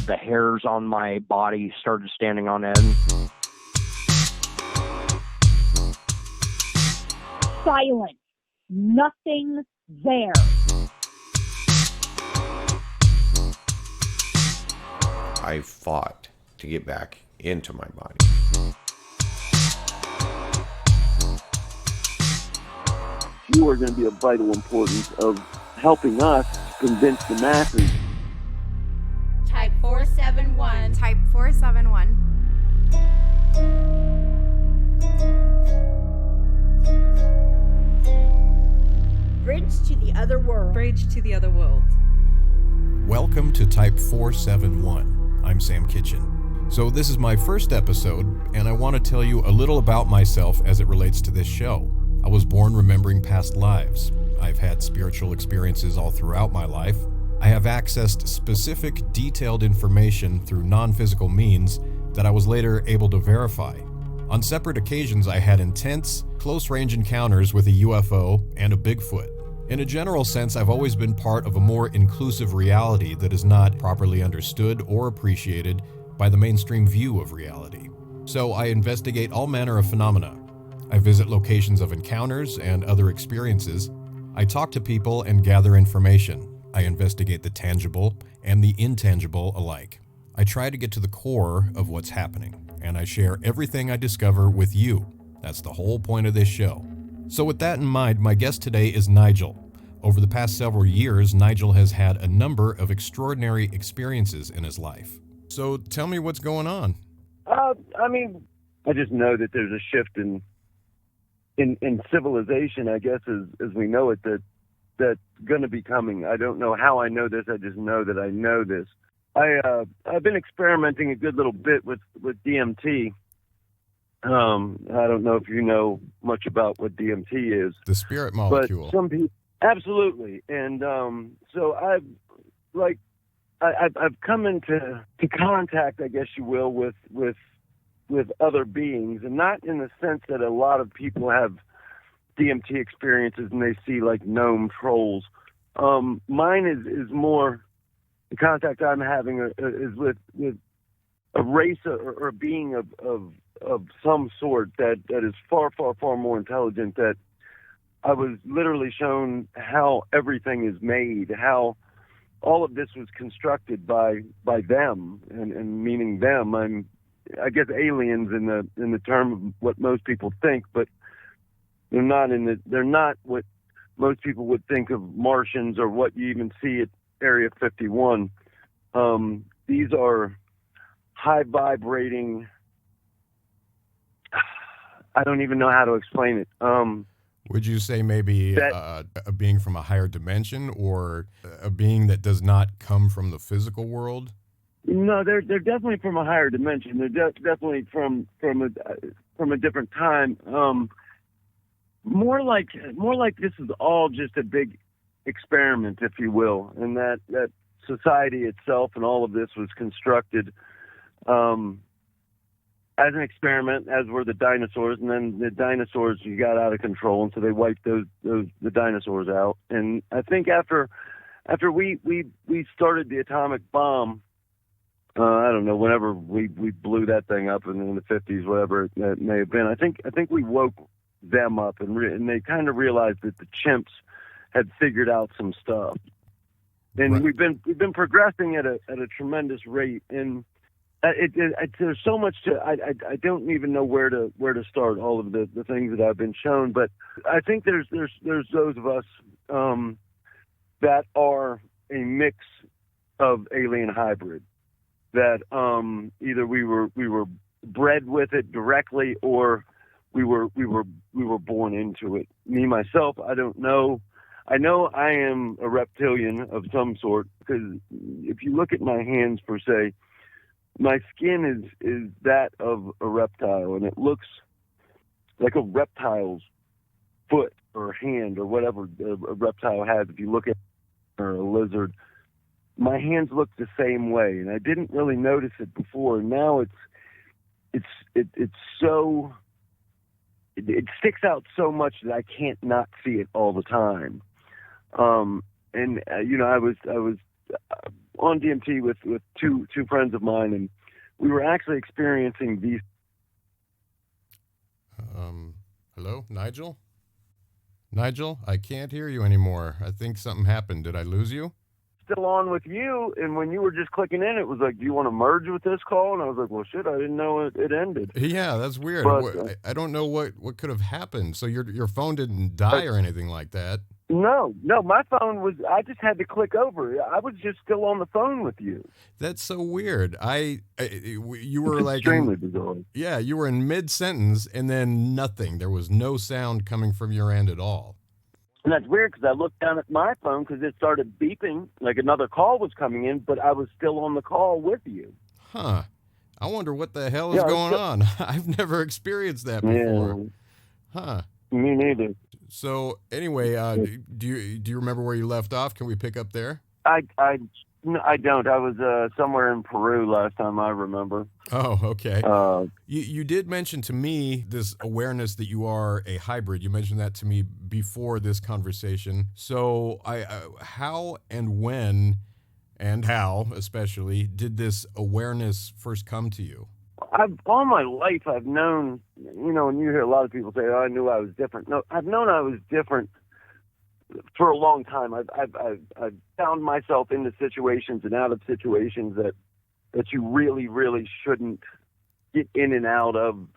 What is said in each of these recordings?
The hairs on my body started standing on end. Silence. Nothing there. I fought to get back into my body. You are going to be of vital importance of helping us convince the masses. Type 471. Type 471. Bridge to the other world. Bridge to the other world. Welcome to Type 471. I'm Sam Kitchen. So this is my first episode, and I want to tell you a little about myself as it relates to this show. I was born remembering past lives. I've had spiritual experiences all throughout my life. I have accessed specific, detailed information through non-physical means that I was later able to verify. On separate occasions, I had intense, close-range encounters with a UFO and a Bigfoot. In a general sense, I've always been part of a more inclusive reality that is not properly understood or appreciated by the mainstream view of reality. So I investigate all manner of phenomena. I visit locations of encounters and other experiences. I talk to people and gather information. I investigate the tangible and the intangible alike. I try to get to the core of what's happening, and I share everything I discover with you. That's the whole point of this show. So with that in mind, my guest today is Nigel. Over the past several years, Nigel has had a number of extraordinary experiences in his life. So tell me what's going on. I just know that there's a shift in civilization, I guess, as we know it, that's going to be coming. I don't know how I know this. I just know that I know this. I've been experimenting a good little bit with DMT. I don't know if you know much about what DMT is. The spirit molecule. But some people, absolutely. And so I've come into contact, I guess you will, with other beings, and not in the sense that a lot of people have DMT experiences and they see like gnome trolls. Mine is more, the contact I'm having is with a race or a being of some sort that is far, far, far more intelligent. That I was literally shown how everything is made, how all of this was constructed by them, and meaning them, I guess aliens in the term of what most people think, but they're not what most people would think of Martians or what you even see at Area 51. These are high vibrating. I don't even know how to explain it. Would you say maybe a being from a higher dimension, or a being that does not come from the physical world? No, they're definitely from a higher dimension. They're definitely from a different time. More like this is all just a big experiment, if you will, and that society itself and all of this was constructed as an experiment, as were the dinosaurs, and then the dinosaurs got out of control, and so they wiped the dinosaurs out. And I think after we started the atomic bomb, I don't know, whenever we blew that thing up in the 50s, whatever it may have been, I think we woke them up, and they kind of realized that the chimps had figured out some stuff. And right. we've been progressing at a tremendous rate, and there's so much to I don't even know where to start all of the things that I've been shown, but I think there's those of us that are a mix of alien hybrid, that either we were bred with it directly, or we were born into it. Me myself, I don't know. I know I am a reptilian of some sort, because if you look at my hands per se, my skin is that of a reptile, and it looks like a reptile's foot or hand or whatever a reptile has. If you look at or a lizard, my hands look the same way, and I didn't really notice it before. And now it's so it sticks out so much that I can't not see it all the time. I was on DMT with two friends of mine, and we were actually experiencing these. Hello, Nigel? Nigel, I can't hear you anymore. I think something happened. Did I lose you? Still on with you, and when you were just clicking in, it was like, do you want to merge with this call? And I was like, well, shit, I didn't know it ended. Yeah, that's weird. But, I don't know what could have happened. So your phone didn't die or anything like that? No, my phone was, I just had to click over. I was just still on the phone with you. That's so weird. You were It's like extremely bizarre. Yeah, you were in mid-sentence and then nothing. There was no sound coming from your end at all. And that's weird because I looked down at my phone because it started beeping like another call was coming in, but I was still on the call with you. Huh. I wonder what the hell is going on. I've never experienced that before. Yeah. Huh. Me neither. So anyway, do you remember where you left off? Can we pick up there? I don't. I was somewhere in Peru last time I remember. Oh, okay. You did mention to me this awareness that you are a hybrid. You mentioned that to me before this conversation. So how and when and how especially did this awareness first come to you? All my life I've known, and you hear a lot of people say, oh, I knew I was different. No, I've known I was different for a long time. I've found myself into situations and out of situations that you really, really shouldn't get in and out of,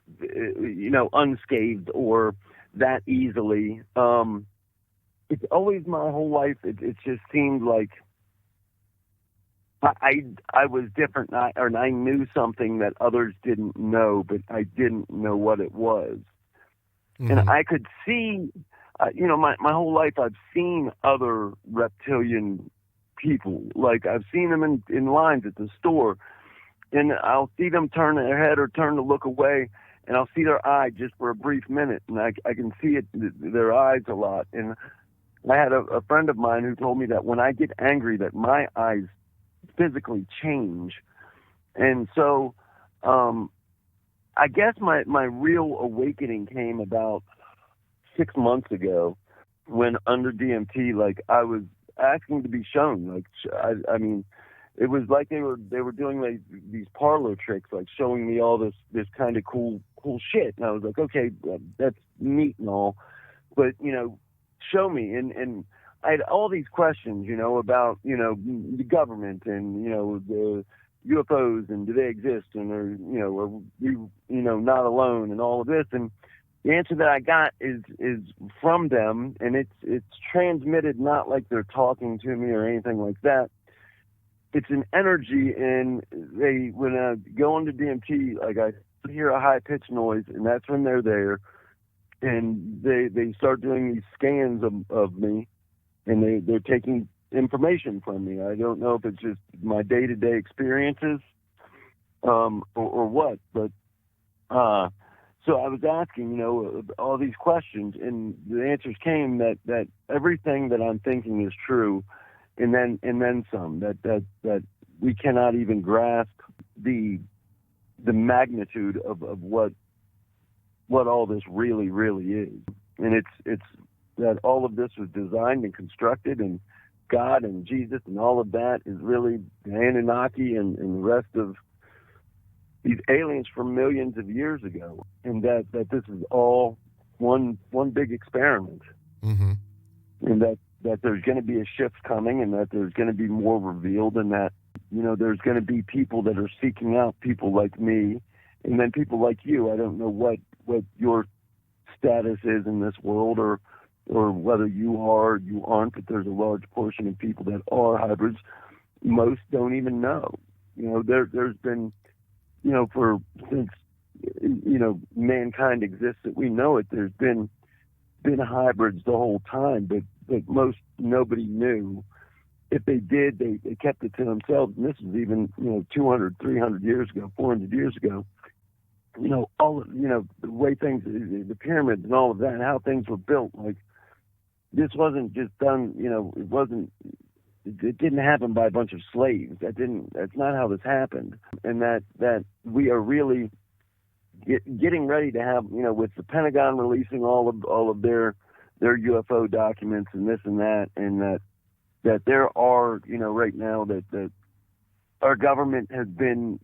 unscathed or that easily. It's always my whole life. It just seemed like I was different, and I knew something that others didn't know, but I didn't know what it was. Mm-hmm. And I could see, my whole life I've seen other reptilian people. Like I've seen them in lines at the store, and I'll see them turn their head or turn to look away, and I'll see their eye just for a brief minute, and I can see their eyes a lot. And I had a friend of mine who told me that when I get angry, that my eyes physically change. And so I guess my real awakening came about 6 months ago when under DMT, like I was asking to be shown. Like I mean, it was like they were doing like these parlor tricks, like showing me all this kind of cool shit. And I was like, okay, that's neat and all, but show me. And I had all these questions, about, the government and, the UFOs and do they exist and are we, not alone and all of this. And the answer that I got is from them, and it's transmitted not like they're talking to me or anything like that. It's an energy, and when I go into DMT, like I hear a high pitched noise, and that's when they're there, and they start doing these scans of me. And they're taking information from me. I don't know if it's just my day-to-day experiences or what, but so I was asking, all these questions, and the answers came that everything that I'm thinking is true, and then some. That we cannot even grasp the magnitude of what all this really, really is, and it's that all of this was designed and constructed, and God and Jesus and all of that is really the Anunnaki and the rest of these aliens from millions of years ago, and that this is all one big experiment. Mm-hmm. And that there's going to be a shift coming, and that there's going to be more revealed, and that there's going to be people that are seeking out people like me, and then people like you. I don't know what your status is in this world, or whether you are or you aren't, but there's a large portion of people that are hybrids. Most don't even know. There's been, since mankind exists that we know it, there's been hybrids the whole time, but most nobody knew. If they did, they kept it to themselves. And this is even 200, 300 years ago, 400 years ago. All the way things, the pyramids and all of that, how things were built, like. This wasn't just done, it didn't happen by a bunch of slaves. That's not how this happened. And that we are really getting ready to have, with the Pentagon releasing all of their UFO documents and this and that, and that there are, right now that our government has been,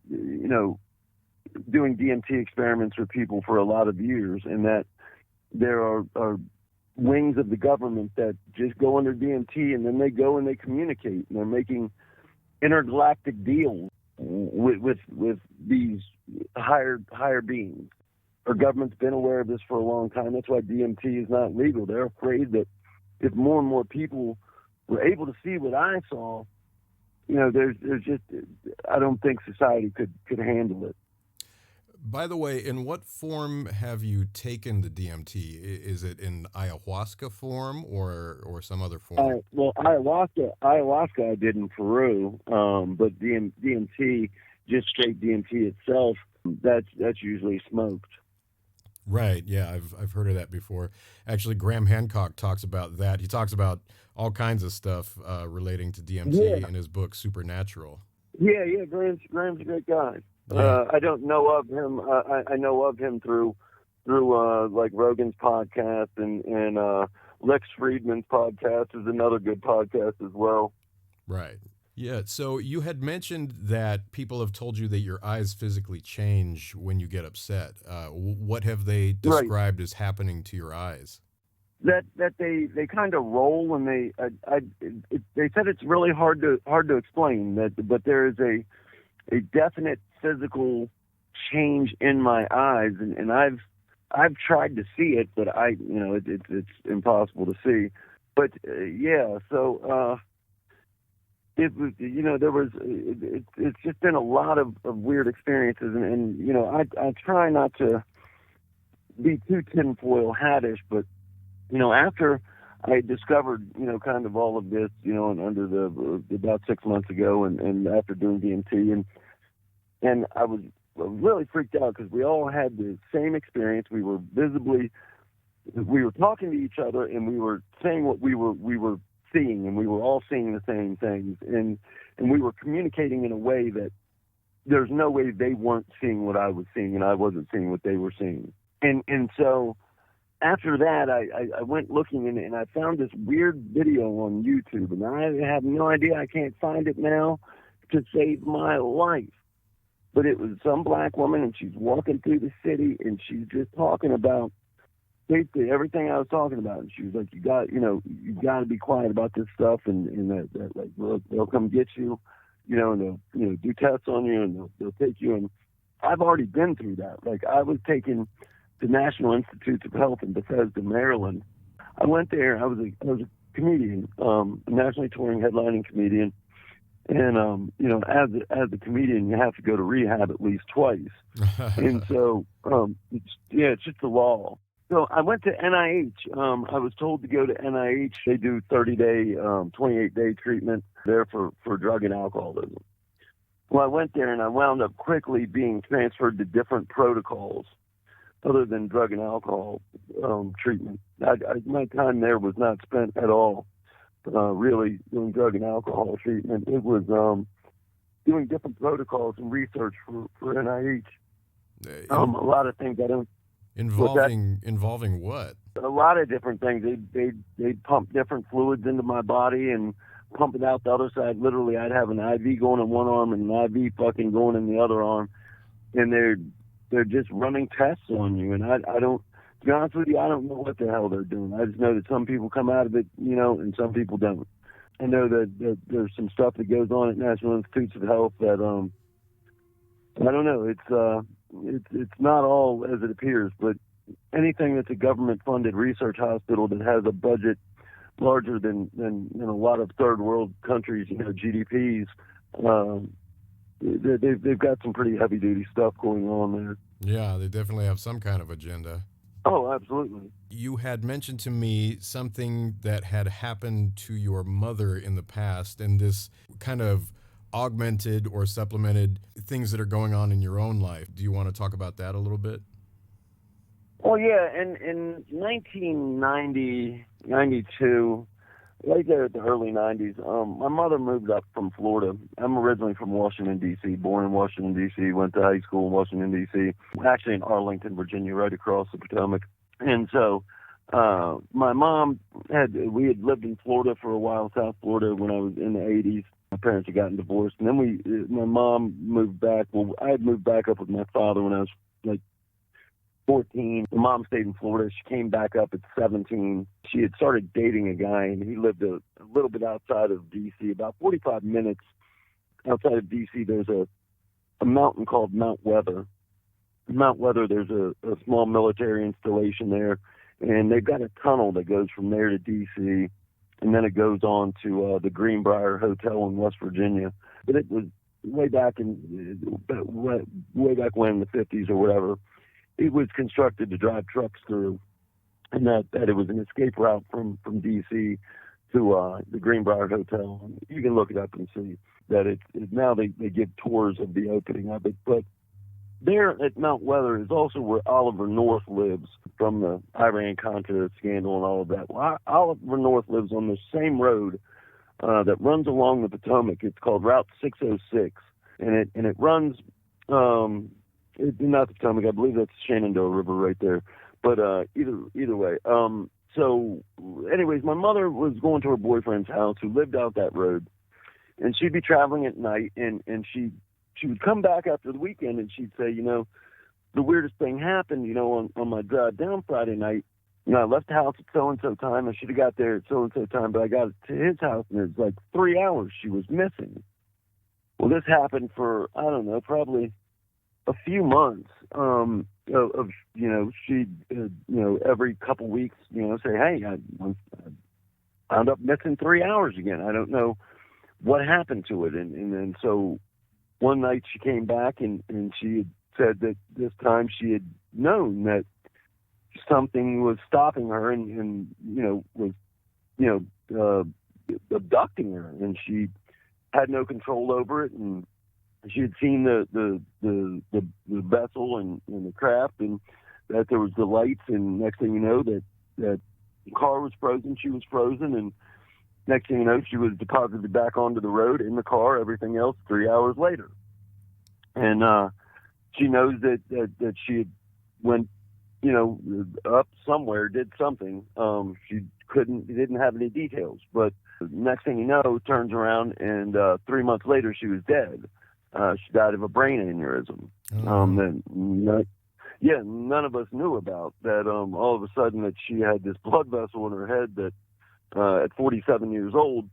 doing DMT experiments with people for a lot of years, and that there are wings of the government that just go under DMT, and then they go and they communicate, and they're making intergalactic deals with these higher beings. Our government's been aware of this for a long time. That's why DMT is not legal. They're afraid that if more and more people were able to see what I saw, there's just, I don't think society could handle it. By the way, in what form have you taken the DMT? Is it in ayahuasca form or some other form? Well, ayahuasca I did in Peru, but DMT, just straight DMT itself, that's usually smoked. Right. Yeah, I've heard of that before. Actually, Graham Hancock talks about that. He talks about all kinds of stuff relating to DMT in his book Supernatural. Yeah. Graham's a great guy. Yeah. I don't know of him. I know of him through like Rogan's podcast and Lex Friedman's podcast is another good podcast as well. Right. Yeah. So you had mentioned that people have told you that your eyes physically change when you get upset. What have they described as happening to your eyes? That they kind of roll, and they said it's really hard to explain that, but there is a definite physical change in my eyes, and I've tried to see it, but it's impossible to see. But so it was, it's just been a lot of weird experiences, and I try not to be too tinfoil hattish, but after I discovered kind of all of this and under the about 6 months ago, and after doing DMT, and I was really freaked out because we all had the same experience. We were talking to each other, and we were saying what we were seeing, and we were all seeing the same things, and we were communicating in a way that there's no way they weren't seeing what I was seeing, and I wasn't seeing what they were seeing. And so after that, I went looking, and I found this weird video on YouTube, and I have no idea. I can't find it now to save my life. But it was some black woman, and she's walking through the city, and she's just talking about basically everything I was talking about. And she was like, you got to be quiet about this stuff, and that like they'll come get you, and they'll do tests on you, and they'll take you. And I've already been through that. Like, I was taken to National Institutes of Health in Bethesda, Maryland. I went there. I was a comedian, a nationally touring headlining comedian. And as a comedian, you have to go to rehab at least twice. And so it's just the law. So I went to NIH. I was told to go to NIH. They do 30-day, 28-day treatment there for drug and alcoholism. Well, I went there, and I wound up quickly being transferred to different protocols other than drug and alcohol treatment. My time there was not spent at all really doing drug and alcohol treatment. It was doing different protocols and research for NIH. A lot of things I don't. Involving what? A lot of different things. They pump different fluids into my body and pump it out the other side. Literally, I'd have an IV going in one arm and an IV fucking going in the other arm, and they're just running tests on you. And I don't. To be honest with you, I don't know what the hell they're doing. I just know that some people come out of it, and some people don't. I know that there's some stuff that goes on at National Institutes of Health that I don't know. It's not all as it appears, but anything that's a government-funded research hospital that has a budget larger than a lot of third world countries, GDPs, they've got some pretty heavy-duty stuff going on there. Yeah, they definitely have some kind of agenda. Oh, absolutely. You had mentioned to me something that had happened to your mother in the past, and this kind of augmented or supplemented things that are going on in your own life. Do you want to talk about that a little bit? Well, yeah, in 1990, 92, right there at the early 90s, my mother moved up from Florida. I'm originally from Washington, D.C., born in Washington, D.C., went to high school in Washington, D.C., actually in Arlington, Virginia, right across the Potomac. And so my mom we had lived in Florida for a while, South Florida, when I was in the 80s. My parents had gotten divorced, and then my mom moved back. Well, I had moved back up with my father when I was like 14. My mom stayed in Florida. She came back up at 17. She had started dating a guy, and he lived a little bit outside of D.C., about 45 minutes outside of D.C. There's a mountain called Mount Weather. Mount Weather, there's a small military installation there, and they've got a tunnel that goes from there to D.C., and then it goes on to the Greenbrier Hotel in West Virginia. But it was way back when, in the 50s or whatever. It was constructed to drive trucks through, and that it was an escape route from D.C. to the Greenbrier Hotel. You can look it up and see that it now they give tours of the opening of it. But there at Mount Weather is also where Oliver North lives from the Iran-Contra scandal and all of that. Well, Oliver North lives on the same road that runs along the Potomac. It's called Route 606, and it runs not the Potomac. I believe that's the Shenandoah River right there. But either way. So, anyways, my mother was going to her boyfriend's house who lived out that road, and she'd be traveling at night, and she would come back after the weekend, and she'd say, the weirdest thing happened, on my drive down Friday night. I left the house at so-and-so time. I should have got there at so-and-so time, but I got to his house, and it was like 3 hours she was missing. Well, this happened for, I don't know, probably a few months she'd, every couple weeks, say, hey, I wound up missing 3 hours again. I don't know what happened to it. And then so one night she came back and she had said that this time she had known that something was stopping her and was abducting her, and she had no control over it, and she had seen the vessel and the craft, and that there was the lights, and next thing you know that the car was frozen, she was frozen, and next thing you know she was deposited back onto the road in the car, everything else 3 hours later. And she knows that she had went up somewhere, did something. She didn't have any details, but next thing you know, turns around and 3 months later she was dead. She died of a brain aneurysm. None of us knew about that. All of a sudden that she had this blood vessel in her head that at 47 years old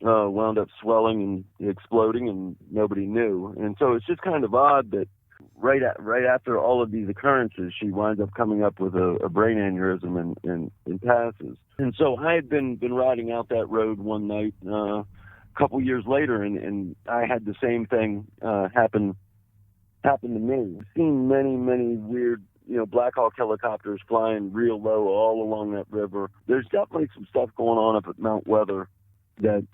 wound up swelling and exploding, and nobody knew. And so it's just kind of odd that right after all of these occurrences, she winds up coming up with a brain aneurysm and passes. And so I had been riding out that road one night a couple years later, and I had the same thing happen to me. I've seen many weird, Black Hawk helicopters flying real low all along that river. There's definitely some stuff going on up at Mount Weather that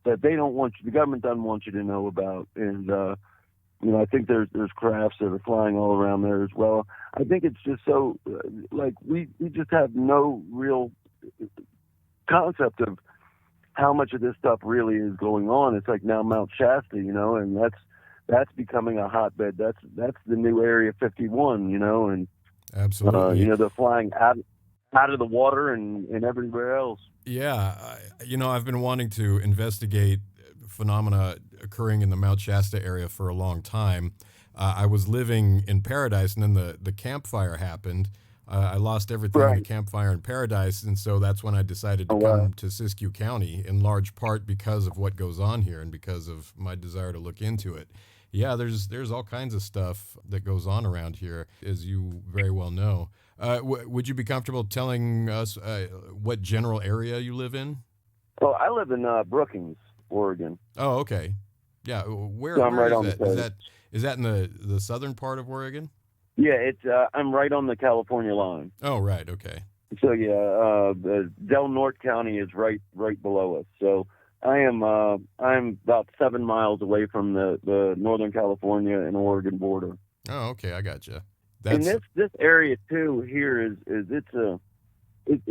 they don't want you, the government doesn't want you to know about. And I think there's crafts that are flying all around there as well. I think it's just so we just have no real concept of how much of this stuff really is going on. It's like now Mount Shasta, and that's becoming a hotbed. That's the new Area 51, and absolutely, they're flying out of the water and everywhere else. Yeah, I've been wanting to investigate phenomena occurring in the Mount Shasta area for a long time. I was living in Paradise, and then the campfire happened. I lost everything in the campfire in Paradise, and so that's when I decided to come to Siskiyou County, in large part because of what goes on here and because of my desire to look into it. Yeah, there's all kinds of stuff that goes on around here, as you very well know. Would you be comfortable telling us what general area you live in? Well, I live in Brookings, Oregon. Oh, okay. Yeah, where I'm right on is the that? coast. Is that in the southern part of Oregon? Yeah, it's I'm right on the California line. Oh, right. Okay. So Del Norte County is right below us. So I'm about 7 miles away from the Northern California and Oregon border. Oh, okay, I gotcha. And this area too here is it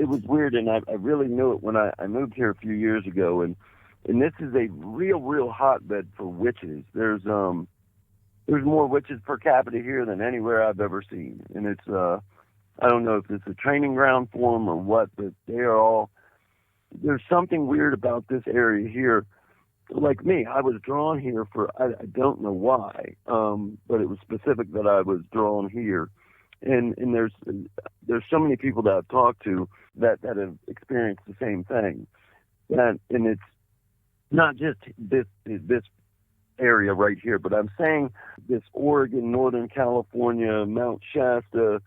was weird, and I really knew it when I moved here a few years ago, and this is a real hotbed for witches. There's more witches per capita here than anywhere I've ever seen, and it's I don't know if it's a training ground for them or what, but they are all. There's something weird about this area here. like me, I was drawn here for, I don't know why, but it was specific that I was drawn here. And there's so many people that I've talked to that have experienced the same thing. And it's not just this area right here, but I'm saying this Oregon, Northern California, Mount Shasta,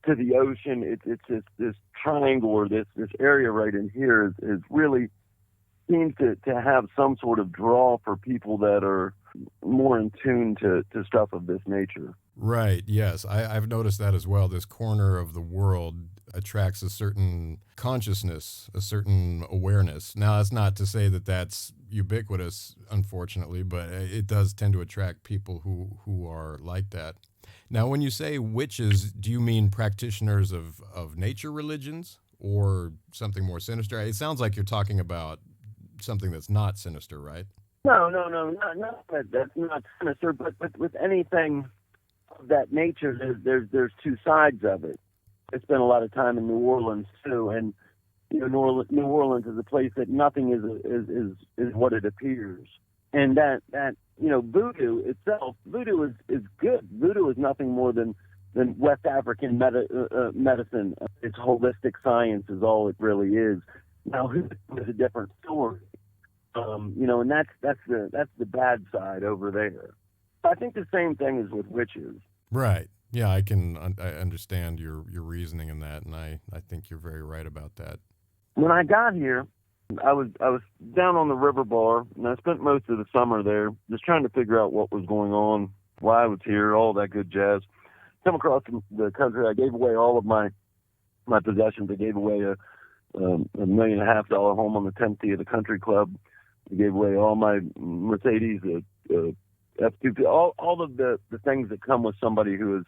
to the ocean, it's this triangle, or this area right in here is really seems to have some sort of draw for people that are more in tune to stuff of this nature. Right, yes. I've noticed that as well. This corner of the world attracts a certain consciousness, a certain awareness. Now, that's not to say that that's ubiquitous, unfortunately, but it does tend to attract people who are like that. Now, when you say witches, do you mean practitioners of nature religions or something more sinister? It sounds like you're talking about something that's not sinister, right? No, not that's not sinister, but with anything of that nature, there's two sides of it. I spent a lot of time in New Orleans too, and New Orleans is a place that nothing is what it appears, and that voodoo itself, voodoo is good. Voodoo is nothing more than West African medicine. It's holistic science is all it really is. Now, it's a different story, and that's the bad side over there. I think the same thing is with witches. Right. Yeah, I understand your reasoning in that, and I think you're very right about that. When I got here, I was down on the river bar, and I spent most of the summer there just trying to figure out what was going on, why I was here, all that good jazz. Come across the country, I gave away all of my possessions. I gave away a $1.5 million home on the 10th tee of the country club. I gave away all my Mercedes, F2, all of the things that come with somebody who has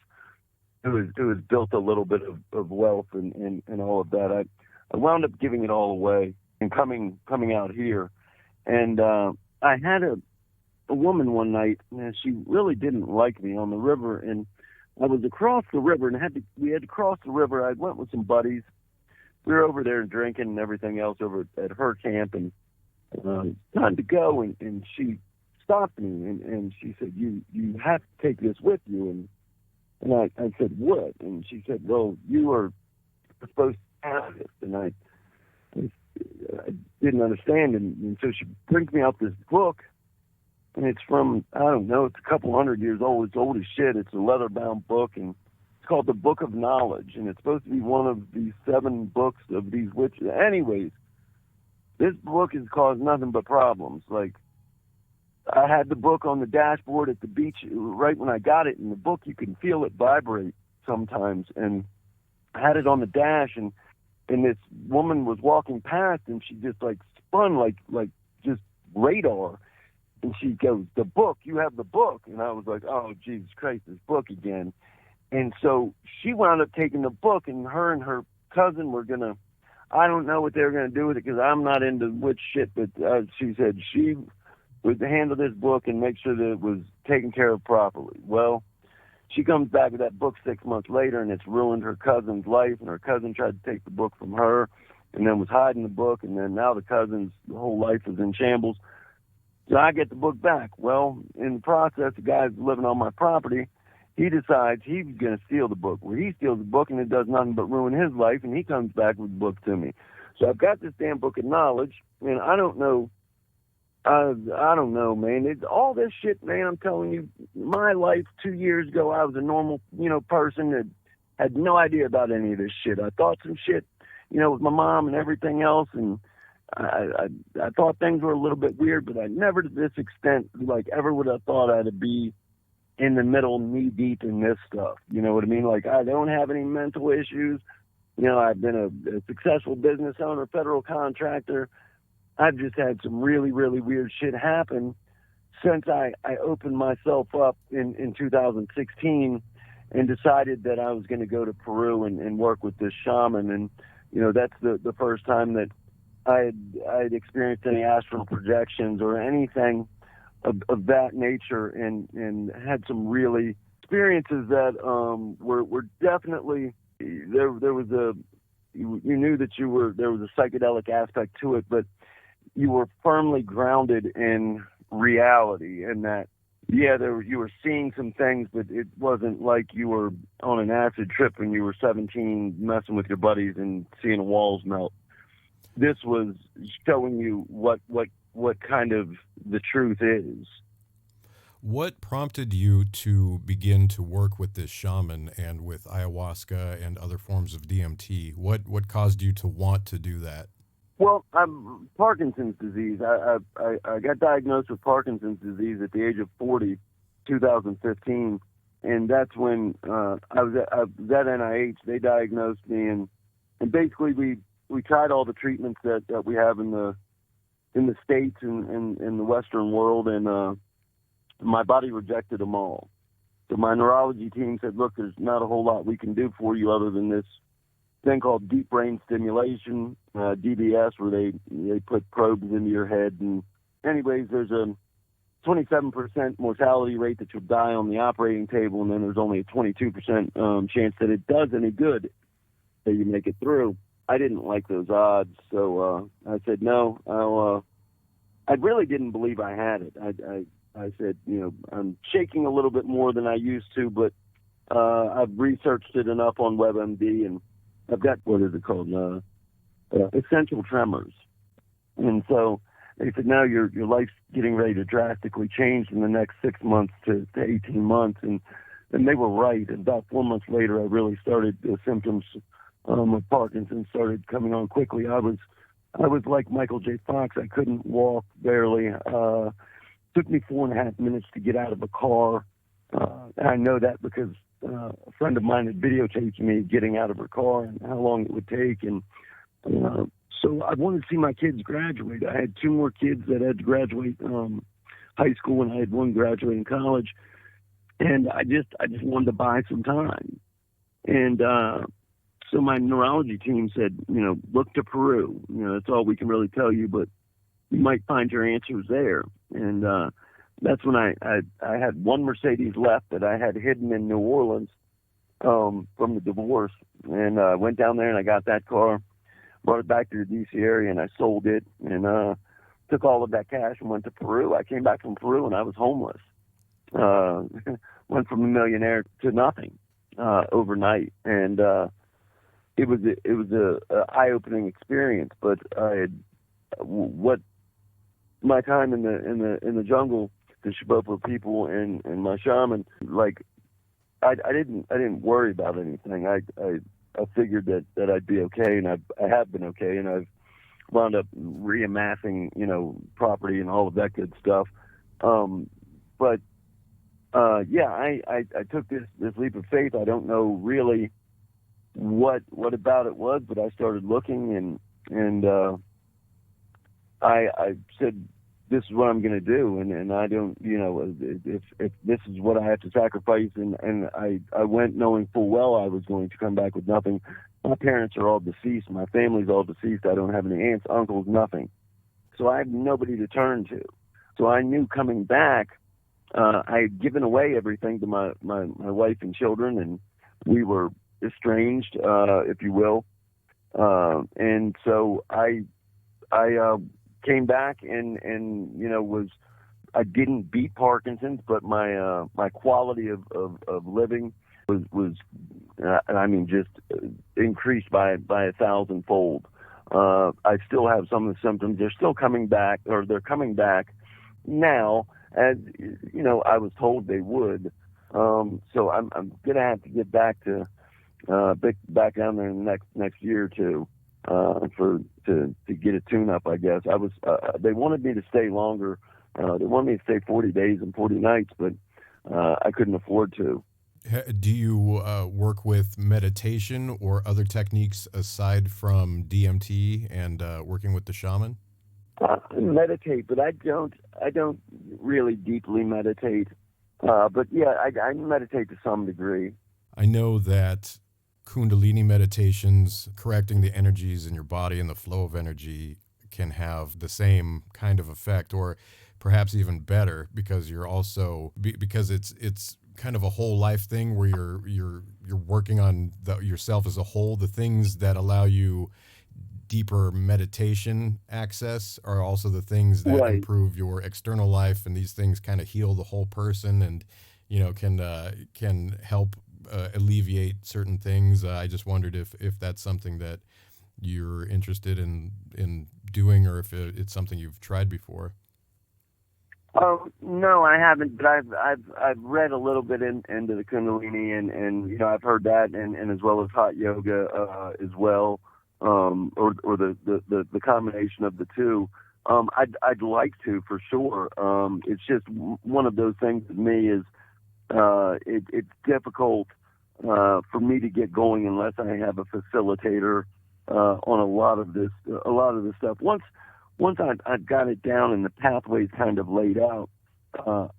built a little bit of wealth and all of that. I wound up giving it all away and coming out here. And I had a woman one night, and she really didn't like me on the river. And I was across the river, and we had to cross the river. I went with some buddies. We were over there drinking and everything else over at her camp, and time to go. And she stopped me, and she said, "You have to take this with you." And I said, "What?" And she said, "Well, you are supposed to have this." And I didn't understand, and so she brings me out this book, and it's from, I don't know, it's a couple 100 years old. It's old as shit. It's a leather-bound book, and it's called The Book of Knowledge, and it's supposed to be one of these 7 books of these witches. Anyways, this book has caused nothing but problems. Like, I had the book on the dashboard at the beach right when I got it. In the book, you can feel it vibrate sometimes. And I had it on the dash, and this woman was walking past, and she just like spun like just radar. And she goes, "The book, you have the book." And I was like, "Oh, Jesus Christ, this book again." And so she wound up taking the book, and her cousin were going to, I don't know what they were going to do with it because I'm not into witch shit, but she said she would handle this book and make sure that it was taken care of properly. Well, she comes back with that book 6 months later, and it's ruined her cousin's life, and her cousin tried to take the book from her and then was hiding the book, and then now the cousin's whole life is in shambles. So I get the book back. Well, in the process, the guy's living on my property. He decides he's going to steal the book. Well, he steals the book, and it does nothing but ruin his life, and he comes back with the book to me. So I've got this damn book of knowledge, and I don't know, man. All this shit, man, I'm telling you, my life 2 years ago, I was a normal, person that had no idea about any of this shit. I thought some shit, with my mom and everything else, and I thought things were a little bit weird, but I never to this extent, like, ever would have thought I'd be in the middle, knee deep in this stuff. You know what I mean? Like, I don't have any mental issues. I've been a successful business owner, federal contractor. I've just had some really, really weird shit happen since I opened myself up in 2016 and decided that I was going to go to Peru and work with this shaman. And, that's the first time that I had experienced any astral projections or anything of that nature, and had some really experiences that were definitely, there was you knew that there was a psychedelic aspect to it, but you were firmly grounded in reality, and that you were seeing some things, but it wasn't like you were on an acid trip when you were 17 messing with your buddies and seeing walls melt. This was showing you what kind of the truth is. What prompted you to begin to work with this shaman and with ayahuasca and other forms of DMT? What caused you to want to do that? Well, Parkinson's disease. I got diagnosed with Parkinson's disease at the age of 40, 2015, and that's when I was at NIH. They diagnosed me, and basically we tried all the treatments that we have in the States and in the Western world, and my body rejected them all. So my neurology team said, "Look, there's not a whole lot we can do for you other than this thing called deep brain stimulation, DBS, where they put probes into your head." And anyways, there's a 27% mortality rate that you'll die on the operating table, and then there's only a 22% chance that it does any good, that you make it through. I didn't like those odds, so I said no. I really didn't believe I had it. I said, I'm shaking a little bit more than I used to, but I've researched it enough on WebMD, and I've got, what is it called, essential tremors. And so they said, no, your life's getting ready to drastically change in the next 6 months to 18 months. And they were right. And about 4 months later, I really started, the symptoms of Parkinson's started coming on quickly. I was like Michael J. Fox. I couldn't walk barely. Took me 4.5 minutes to get out of a car. I know that because a friend of mine had videotaped me getting out of her car and how long it would take. And so I wanted to see my kids graduate. I had 2 more kids that had to graduate high school, and I had 1 graduating college. And I just wanted to buy some time. And so my neurology team said, look to Peru. That's all we can really tell you, but you might find your answers there. And that's when I had 1 Mercedes left that I had hidden in New Orleans from the divorce. And I went down there and I got that car, brought it back to the D.C. area, and I sold it and took all of that cash and went to Peru. I came back from Peru and I was homeless. Went from a millionaire to nothing overnight. And it was a eye-opening experience. But what my time in the jungle, the Shibopo people and my shaman, like I didn't worry about anything. I figured that I'd be okay, and I have been okay, and I've wound up reamassing property and all of that good stuff. But I took this leap of faith. I don't know really what about it was, but I started looking and I said, this is what I'm going to do. And I don't, if this is what I have to sacrifice. And I went knowing full well I was going to come back with nothing. My parents are all deceased. My family's all deceased. I don't have any aunts, uncles, nothing. So I have nobody to turn to. So I knew coming back, I had given away everything to my wife and children, and we were estranged, if you will. And so I came back and I didn't beat Parkinson's, but my quality of living was just increased by 1,000-fold. I still have some of the symptoms. They're still coming back, or they're coming back now, as I was told they would. So I'm gonna have to get back back down there in the next year or two. To get a tune-up, I guess. They wanted me to stay longer. They wanted me to stay 40 days and 40 nights, but I couldn't afford to. Do you work with meditation or other techniques aside from DMT and working with the shaman? I meditate, but I don't really deeply meditate. But yeah, I meditate to some degree. I know that Kundalini meditations, correcting the energies in your body and the flow of energy, can have the same kind of effect, or perhaps even better, because you're also because it's kind of a whole life thing where you're working on yourself as a whole, the things that allow you deeper meditation access are also the things that Right. improve your external life, and these things kind of heal the whole person, and can help alleviate certain things. I just wondered if that's something that you're interested in doing, or if it's something you've tried before. No, I haven't, but I've read a little bit into the Kundalini, and I've heard that, and as well as hot yoga as well, or the combination of the two. I'd like to, for sure. It's just one of those things with me is it's difficult for me to get going unless I have a facilitator on a lot of this stuff. Once I've got it down and the pathway's kind of laid out,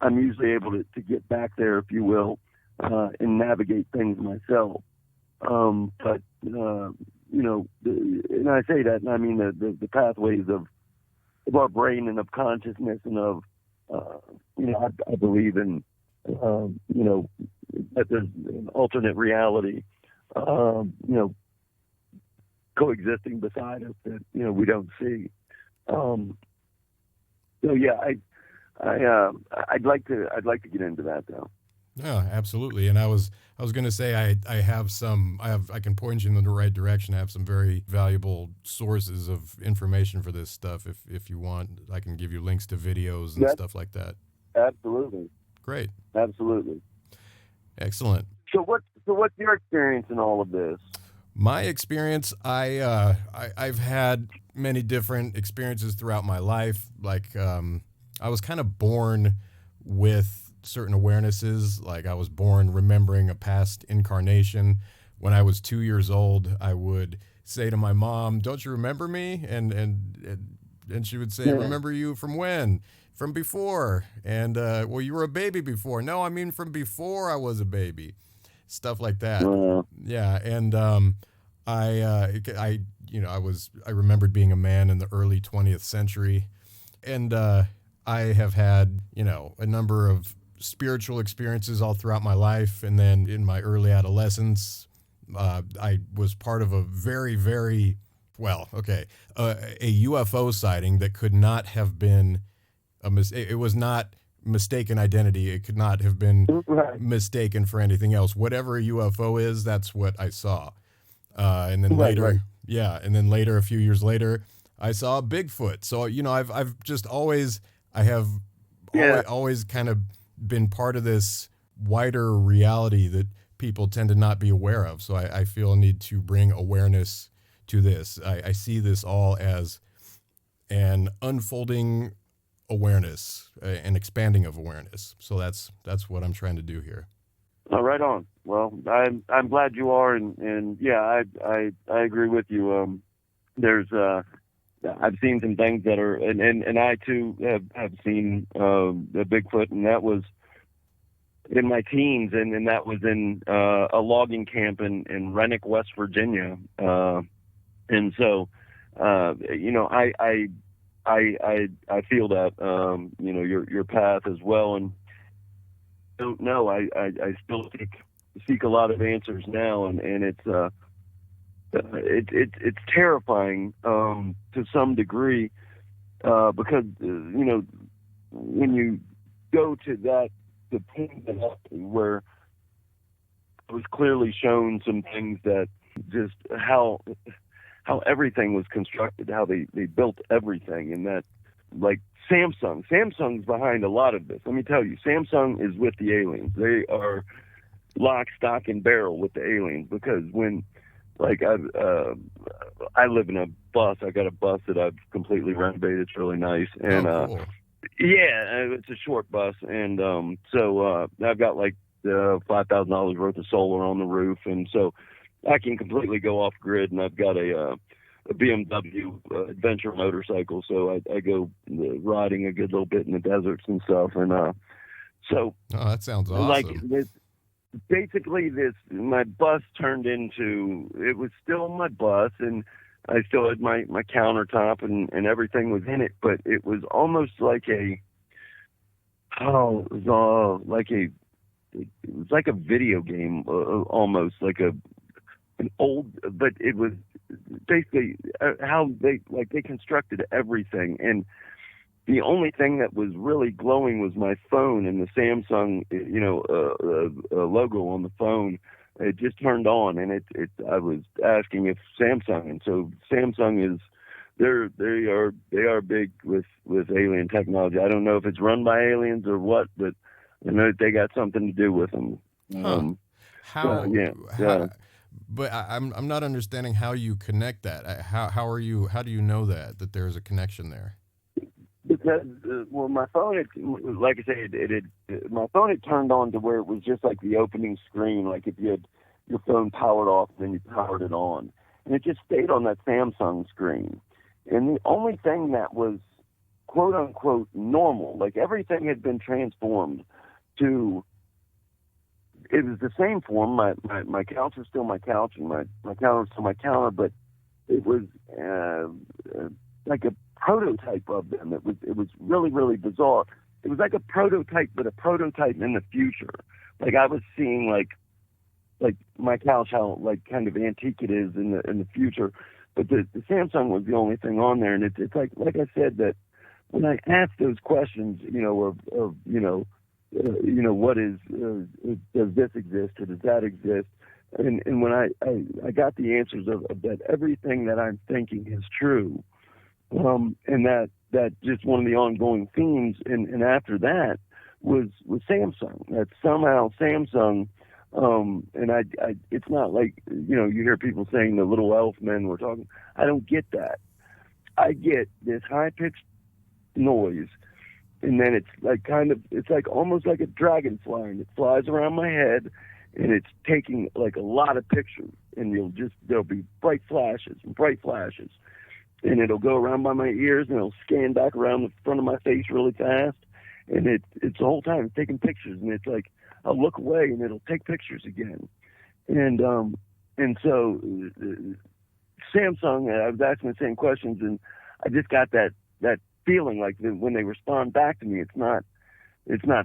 I'm usually able to get back there, if you will, and navigate things myself. But and I say that, and I mean the pathways of our brain and of consciousness and of, I believe in, that there's an alternate reality, coexisting beside us that, we don't see. So yeah, I'd like to get into that though. Yeah, absolutely. And I was going to say I can point you in the right direction. I have some very valuable sources of information for this stuff. If you want, I can give you links to videos and stuff like that. Absolutely. Great. Absolutely. Excellent. So what's your experience in all of this? My experience, I've had many different experiences throughout my life. Like I was kind of born with certain awarenesses. Like I was born remembering a past incarnation. When I was 2 years old, I would say to my mom, "Don't you remember me?" And she would say, "Remember you from when? From before." And well, you were a baby before. No, I mean from before I was a baby. Stuff like that. Yeah, and I remembered being a man in the early 20th century, and I have had a number of spiritual experiences all throughout my life, and then in my early adolescence, I was part of a very, very a UFO sighting that could not have been it was not mistaken identity. It could not have been mistaken for anything else. Whatever a UFO is, that's what I saw. And then later, and then later, a few years later, I saw a Bigfoot. So I've just always always kind of been part of this wider reality that people tend to not be aware of. So I feel a need to bring awareness to this. I see this all as an unfolding awareness, an expanding of awareness. So that's what I'm trying to do here. Oh, right on. Well, I'm glad you are, and yeah, I agree with you. There's I've seen some things that are, and I too have seen the Bigfoot, and that was in my teens, and that was in a logging camp in Renwick, West Virginia, and so I feel that your path as well, and don't know. I still seek a lot of answers now, and it's terrifying to some degree because when you go to the point where it was clearly shown some things that just how everything was constructed, how they built everything, and that, like, Samsung's behind a lot of this. Let me tell you, Samsung is with the aliens. They are lock, stock, and barrel with the aliens, because when, like, I live in a bus. I got a bus that I've completely renovated. It's really nice, and cool. Yeah, it's a short bus, and so I've got like $5,000 worth of solar on the roof, and so I can completely go off grid. And I've got a BMW adventure motorcycle, so I go riding a good little bit in the deserts and stuff. And so that sounds awesome. Like basically, my bus turned into, it was still my bus, and I still had my countertop and everything was in it, but it was almost like it was like a video game, almost like an old, but it was basically how they constructed everything, and the only thing that was really glowing was my phone and the Samsung, logo on the phone. It just turned on, and I was asking if Samsung, and so Samsung is, they are big with alien technology. I don't know if it's run by aliens or what, but I know that they got something to do with them. How? But I'm not understanding how you connect that. How do you know that there is a connection there? Because my phone, like I said, my phone had turned on to where it was just like the opening screen, like if you had your phone powered off, then you powered it on, and it just stayed on that Samsung screen. And the only thing that was quote unquote normal, like everything had been transformed to, it was the same form. My couch was still my couch, and my counter was still my counter, but it was like a prototype of them. It was really, really bizarre. It was like a prototype, but a prototype in the future. Like I was seeing like my couch, how like kind of antique it is in the future. But the Samsung was the only thing on there, and it's like I said, that when I asked those questions, what is, does this exist or does that exist, and when I got the answers of that everything that I'm thinking is true, and that just one of the ongoing themes, and after that was Samsung. That somehow Samsung. And I, it's not like, you hear people saying the little elf men were talking. I don't get that. I get this high-pitched noise, and then it's like almost like a dragonfly, and it flies around my head, and it's taking like a lot of pictures, and there'll be bright flashes, and it'll go around by my ears, and it'll scan back around the front of my face really fast, and it's the whole time it's taking pictures, and it's like, I'll look away and it'll take pictures again. And so Samsung, I was asking the same questions, and I just got that feeling like when they respond back to me, it's not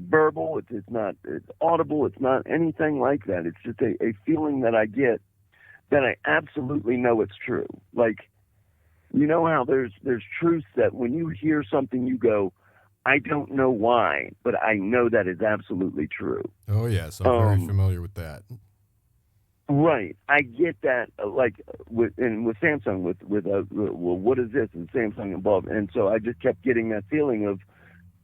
verbal, it's not audible, it's not anything like that. It's just a feeling that I get, that I absolutely know it's true. Like, how there's truths that when you hear something, you go, I don't know why, but I know that is absolutely true. Oh, yes. I'm very familiar with that. Right. I get that, with Samsung, with what is this? And Samsung involved. And so I just kept getting that feeling of,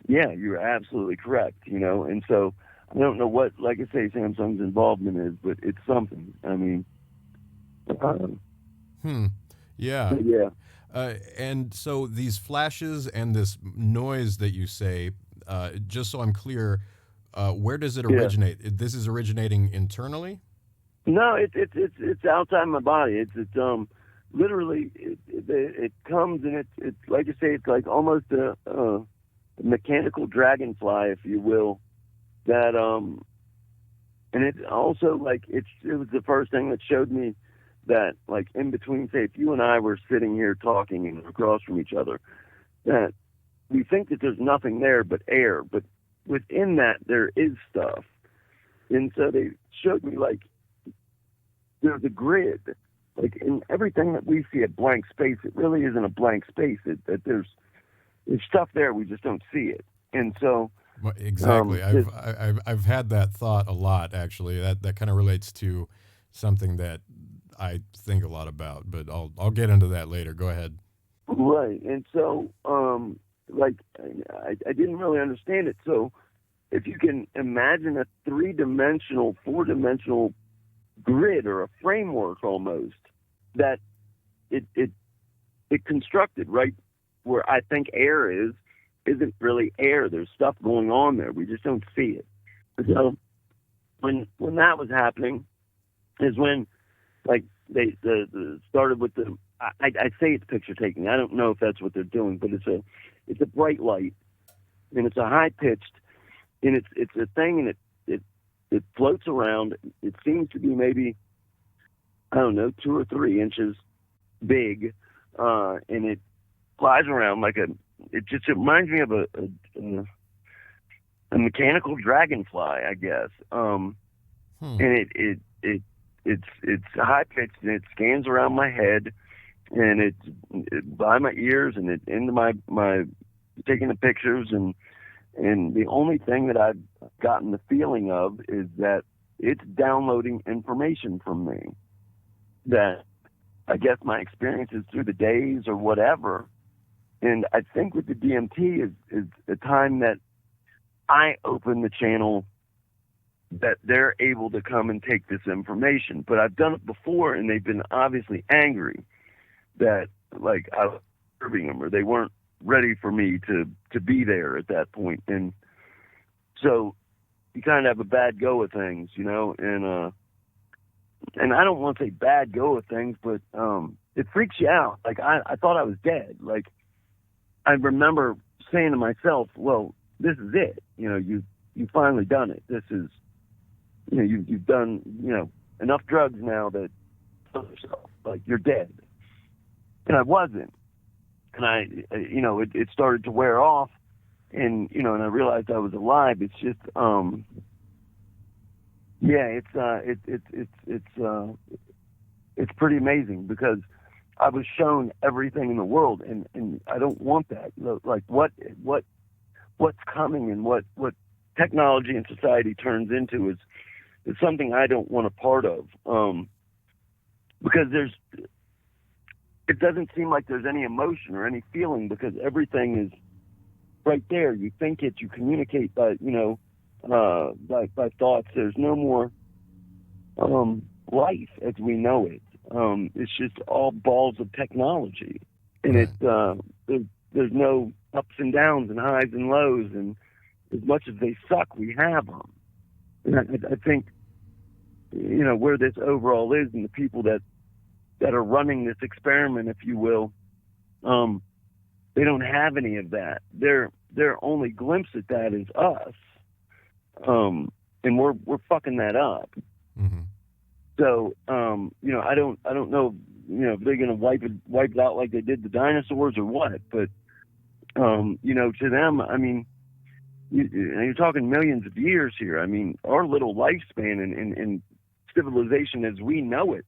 yeah, you're absolutely correct, And so I don't know what, like I say, Samsung's involvement is, but it's something. I mean, Yeah. Yeah. And so these flashes and this noise that you say, just so I'm clear, where does it originate? Yeah. This is originating internally? No, it's outside my body. It's literally it comes, and it's like I say, it's like almost a mechanical dragonfly, if you will. That and it also like it was the first thing that showed me that, like, in between, say, if you and I were sitting here talking and across from each other, that we think that there's nothing there but air, but within that there is stuff. And so they showed me, like, there's a grid. Like, in everything that we see a blank space, it really isn't a blank space. That there's stuff there, we just don't see it. And so exactly, I've had that thought a lot, actually. That kind of relates to something that I think a lot about, but I'll get into that later. Go ahead. Right. And so, I didn't really understand it. So if you can imagine a 3-dimensional, 4-dimensional grid, or a framework almost, that it constructed right where I think air isn't really air. There's stuff going on there. We just don't see it. So when that was happening is when, like, they started with the, I say it's picture taking. I don't know if that's what they're doing, but it's a bright light, and it's a high pitched, and it's a thing, and it floats around. It seems to be maybe, I don't know, 2 or 3 inches big, and it flies around it just reminds me of a mechanical dragonfly, I guess. And it's high pitched, and it scans around my head, and it's by my ears and it's into my taking the pictures, and the only thing that I've gotten the feeling of is that it's downloading information from me. That I guess my experiences through the days or whatever. And I think with the DMT is a time that I open the channel that they're able to come and take this information. But I've done it before, and they've been obviously angry that, like, I was disturbing them, or they weren't ready for me to be there at that point. And so you kind of have a bad go of things, you know, and I don't want to say bad go of things, but it freaks you out. Like, I thought I was dead. Like, I remember saying to myself, well, this is it. You know, you've finally done it. This is, you know, you've done, you know, enough drugs now that, like, you're dead. And I wasn't. And you know, it started to wear off, and, you know, and I realized I was alive. It's just, yeah, it's pretty amazing, because I was shown everything in the world, and I don't want that. Like, what's coming and what technology and society turns into is something I don't want a part of. Because it doesn't seem like there's any emotion or any feeling, because everything is right there. You think it, you communicate by, you know, by thoughts. There's no more life as we know it. It's just all balls of technology, and there's no ups and downs and highs and lows, and as much as they suck, we have them. And I think, you know, where this overall is, and the people that are running this experiment, if you will, they don't have any of that. Their only glimpse at that is us, and we're fucking that up. Mm-hmm. So, you know, I don't know, you know, if they're going to wipe it out like they did the dinosaurs or what, but, you know, to them, I mean, you're talking millions of years here. I mean, our little lifespan in civilization as we know it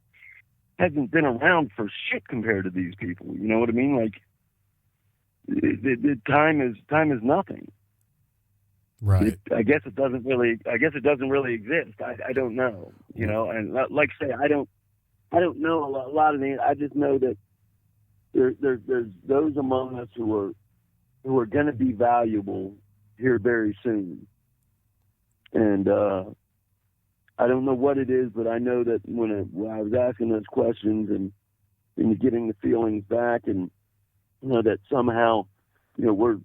hasn't been around for shit compared to these people. You know what I mean? Like, the time is nothing. Right. I guess it doesn't really exist. I don't know, you know, and like I say, I don't know a lot of things. I just know that there's those among us who are going to be valuable here very soon. And I don't know what it is, but I know that when I was asking those questions and getting the feelings back, and, you know, that somehow, you know, we're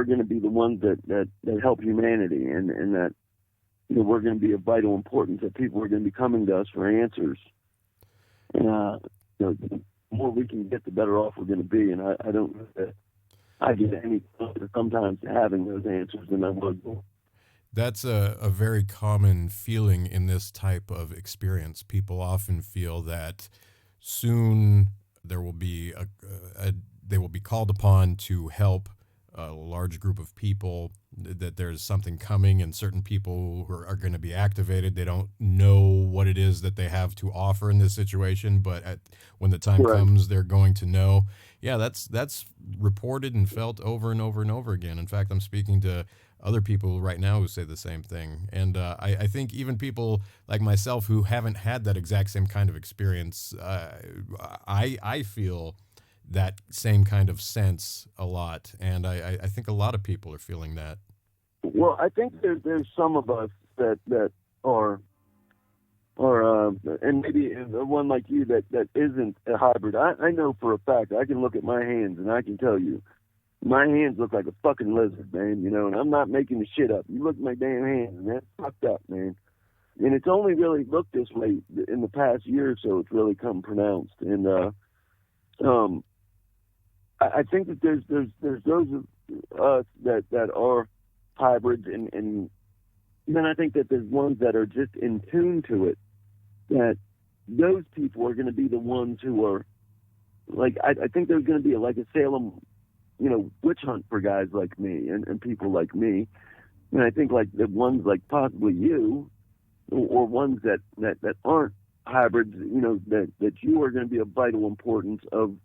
going to be the ones that help humanity, and that, you know, we're going to be of vital importance, that people are going to be coming to us for answers. And, you know, the more we can get, the better off we're going to be. And I don't know that I get any closer sometimes to having those answers than I was. That's a very common feeling in this type of experience. People often feel that soon there will be they will be called upon to help a large group of people, that there's something coming, and certain people who are going to be activated. They don't know what it is that they have to offer in this situation, but when the time comes, they're going to know. Yeah, that's reported and felt over and over and over again. In fact, I'm speaking to other people right now who say the same thing. And I think even people like myself who haven't had that exact same kind of experience, I feel that same kind of sense a lot, and I think a lot of people are feeling that. Well, I think there's some of us that are and maybe one like you that isn't a hybrid. I know for a fact, I can look at my hands and I can tell you, my hands look like a fucking lizard, man, you know, and I'm not making the shit up. You look at my damn hands, and that's fucked up, man. And it's only really looked this way in the past year or so. It's really come pronounced. And I think that there's those of us that are hybrids, and then I think that there's ones that are just in tune to it, that those people are going to be the ones who are, like, I think there's going to be like a Salem, you know, witch hunt for guys like me and people like me. And I think like the ones like possibly you, or ones that aren't hybrids, that you are going to be of vital importance of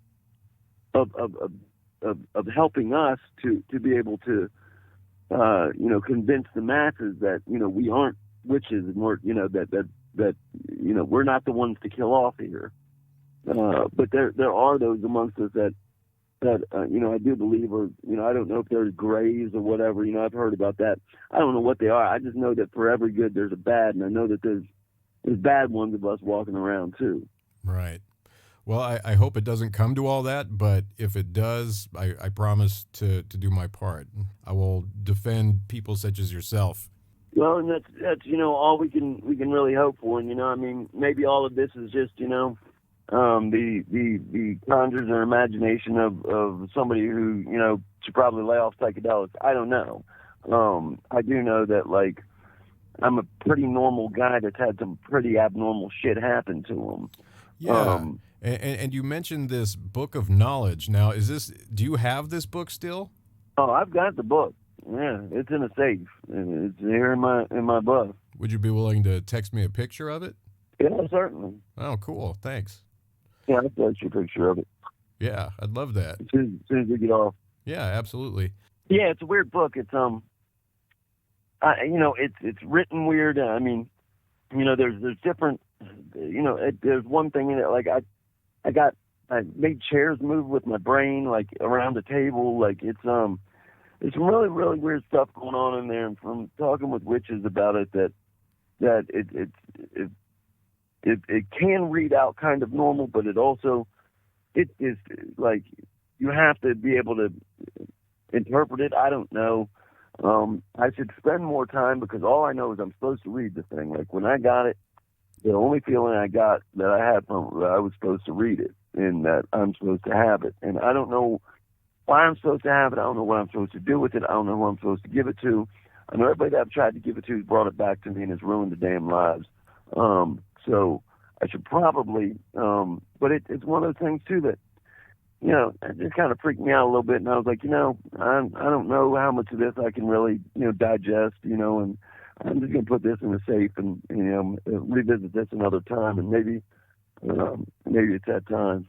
helping us to be able to, convince the masses that, we aren't witches and we're, that we're not the ones to kill off here. But there are those amongst us that I do believe are, I don't know if there's grays or whatever, I've heard about that. I don't know what they are. I just know that for every good, there's a bad. And I know that there's bad ones of us walking around too. Right. Well, I hope it doesn't come to all that, but if it does, I promise to do my part. I will defend people such as yourself. Well, and that's all we can really hope for. And maybe all of this is just the conjures or imagination of somebody who should probably lay off psychedelics. I don't know. I do know that I'm a pretty normal guy that's had some pretty abnormal shit happen to him. Yeah. And you mentioned this book of knowledge. Now, do you have this book still? Oh, I've got the book. Yeah, it's in a safe. It's here in my bus. Would you be willing to text me a picture of it? Yeah, certainly. Oh, cool. Thanks. Yeah, I'll text you a picture of it. Yeah, I'd love that. As soon as we get off. Yeah, absolutely. Yeah, it's a weird book. It's it's written weird. There's different. There's one thing in it. I made chairs move with my brain, around the table. It's some really, really weird stuff going on in there. And from talking with witches about it, that it can read out kind of normal, but it also, it is you have to be able to interpret it. I don't know. I should spend more time because all I know is I'm supposed to read the thing. When I got it, the only feeling I got that I had from it was I was supposed to read it and that I'm supposed to have it. And I don't know why I'm supposed to have it. I don't know what I'm supposed to do with it. I don't know who I'm supposed to give it to. I know everybody that I've tried to give it to has brought it back to me and has ruined the damn lives. So I should probably, but it's one of those things too that, it just kind of freaked me out a little bit. And I was like, I don't know how much of this I can really, digest, and I'm just going to put this in a safe and, revisit this another time. And maybe it's that time.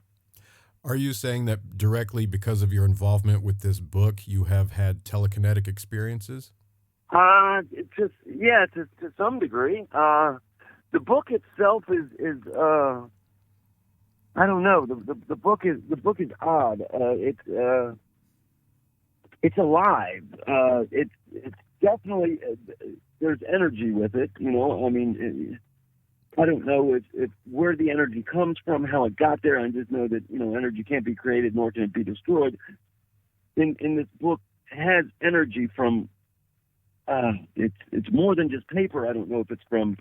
Are you saying that directly because of your involvement with this book, you have had telekinetic experiences? To some degree. The book itself is I don't know. The book is odd. It's alive. It's definitely there's energy with it. I don't know if where the energy comes from, how it got there. I just know that energy can't be created nor can it be destroyed. In this book has energy from. It's more than just paper. I don't know if it's from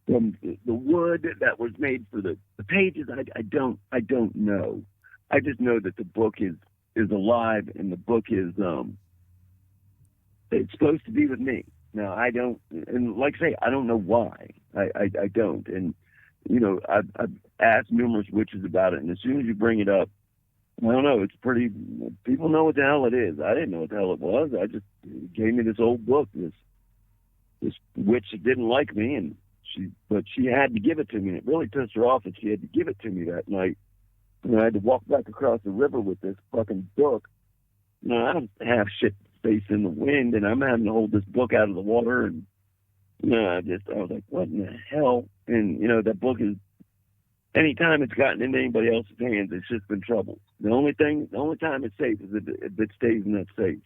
the wood that was made for the pages. I don't know. I just know that the book is alive and the book is it's supposed to be with me. Now I don't, and like I say, I don't know why. I don't, and I've asked numerous witches about it, and as soon as you bring it up, I don't know. It's pretty. People know what the hell it is. I didn't know what the hell it was. I just gave me this old book. This witch that didn't like me, and she had to give it to me. And it really pissed her off that she had to give it to me that night. I had to walk back across the river with this fucking book. I don't have shit facing the wind, and I'm having to hold this book out of the water. And I was like, what in the hell? And that book is. Anytime it's gotten into anybody else's hands, it's just been trouble. The only time it's safe is if it stays in that safe.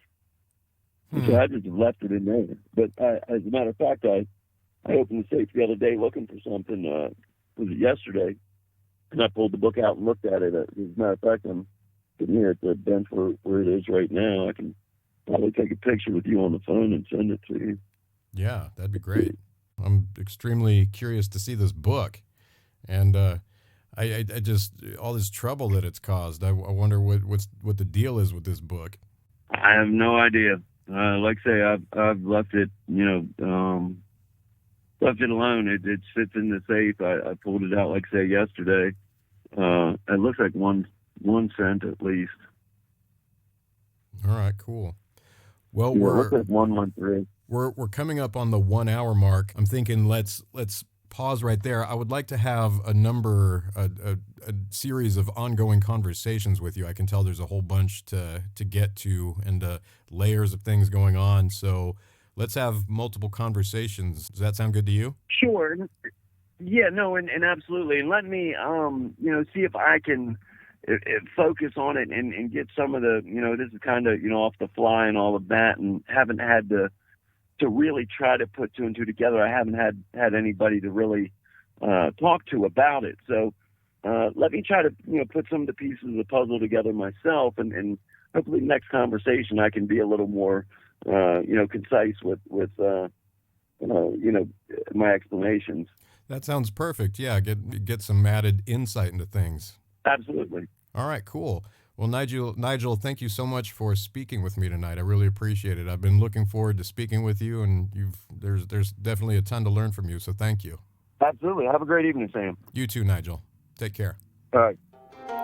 So I just left it in there. But as a matter of fact, I opened the safe the other day looking for something. Was it yesterday? And I pulled the book out and looked at it. As a matter of fact, I'm sitting here at the bench where it is right now. I can probably take a picture with you on the phone and send it to you. Yeah, that'd be great. I'm extremely curious to see this book. And I just, all this trouble that it's caused, I wonder what the deal is with this book. I have no idea. Like I say, I've left it, left it alone. It sits in the safe. I pulled it out, like I say, yesterday. It looks like one cent at least. All right, cool. Well, it looks like 113. We're coming up on the 1 hour mark. I'm thinking let's pause right there. I would like to have a series of ongoing conversations with you. I can tell there's a whole bunch to get to and layers of things going on. So let's have multiple conversations. Does that sound good to you? Sure. Yeah, no, and absolutely. And let me, see if I can focus on it and get some of the, this is kind of, off the fly and all of that, and haven't had to really try to put two and two together. I haven't had anybody to really talk to about it. So let me try to, put some of the pieces of the puzzle together myself, and hopefully next conversation I can be a little more, concise with my explanations. That sounds perfect. Yeah, get some added insight into things. Absolutely. All right, cool. Well, Nigel, thank you so much for speaking with me tonight. I really appreciate it. I've been looking forward to speaking with you, and there's definitely a ton to learn from you, so thank you. Absolutely. Have a great evening, Sam. You too, Nigel. Take care. All right.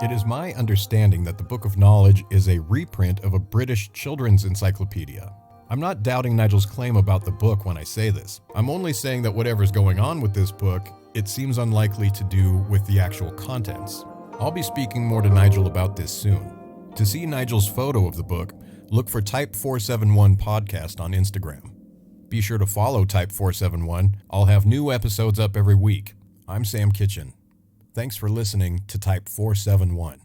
It is my understanding that the Book of Knowledge is a reprint of a British children's encyclopedia. I'm not doubting Nigel's claim about the book when I say this. I'm only saying that whatever's going on with this book, it seems unlikely to do with the actual contents. I'll be speaking more to Nigel about this soon. To see Nigel's photo of the book, look for Type 471 Podcast on Instagram. Be sure to follow Type 471. I'll have new episodes up every week. I'm Sam Kitchen. Thanks for listening to Type 471.